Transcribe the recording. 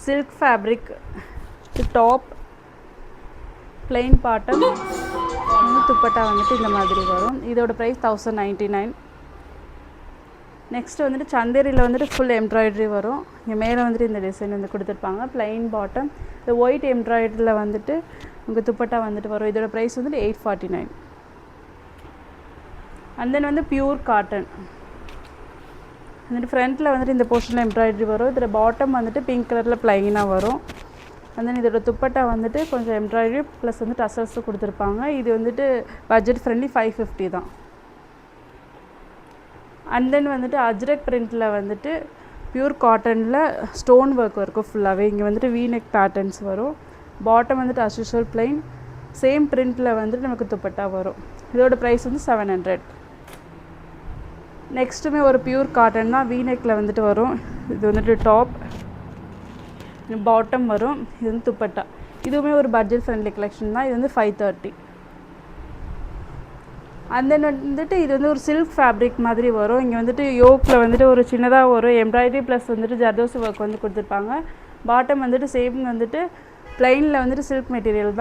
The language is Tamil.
Silk fabric, top, plain bottom, dupatta வந்துட்டு இந்த மாதிரி வரும். இதோட ப்ரைஸ் 1099. நெக்ஸ்ட் வந்துட்டு சந்தேரியில் வந்துட்டு ஃபுல் எம்ப்ராய்டரி வரும். இங்கே மேலே வந்துட்டு இந்த டிசைன் வந்து கொடுத்துருப்பாங்க. plain பாட்டம், இந்த ஒயிட் எம்ப்ராய்டரியில் வந்துட்டு உங்கள் துப்பட்டா வந்துட்டு வரும். இதோட ப்ரைஸ் வந்துட்டு 849. அண்ட் தென் வந்து பியூர் காட்டன் வந்துட்டு ஃப்ரண்ட்டில் வந்துட்டு இந்த போர்ஷனில் எம்ப்ராய்டரி வரும். இதில் பாட்டம் வந்துட்டு பிங்க் கலரில் ப்ளைனாக வரும். அண்ட் தென் இதோட துப்பட்டா வந்துட்டு கொஞ்சம் எம்ப்ராய்டரி ப்ளஸ் வந்து டசல்ஸும் கொடுத்துருப்பாங்க. இது வந்துட்டு பட்ஜெட் ஃப்ரெண்ட்லி 550 தான். அண்ட் தென் வந்துட்டு அஜ்ரக் பிரிண்டில் வந்துட்டு பியூர் காட்டனில் ஸ்டோன் ஒர்க் இருக்கும் ஃபுல்லாகவே. இங்கே வந்துட்டு வீநெக் பேட்டர்ன்ஸ் வரும். பாட்டம் வந்துட்டு as usual plain, சேம் பிரிண்டில் வந்துட்டு நமக்கு துப்பட்டா வரும். இதோட ப்ரைஸ் வந்து 700. நெக்ஸ்ட்டுமே ஒரு பியூர் காட்டன் தான், வீநெக்கில் வந்துட்டு வரும். இது வந்துட்டு டாப், பாட்டம் வரும். இது வந்து துப்பட்டா. இதுவுமே ஒரு பட்ஜெட் ஃப்ரெண்ட்லி கலெக்ஷன் தான். இது வந்து 530. அண்ட் தென் வந்துட்டு இது வந்து ஒரு சில்க் ஃபேப்ரிக் மாதிரி வரும். இங்கே வந்துட்டு யோக்கில் வந்துட்டு ஒரு சின்னதாக ஒரு எம்ப்ராய்டரி ப்ளஸ் வந்துட்டு ஜர்தோசி ஒர்க் வந்து கொடுத்துருப்பாங்க. பாட்டம் வந்துட்டு சேம் வந்துட்டு ப்ளைனில் வந்துட்டு சில்க் மெட்டீரியல் தான்.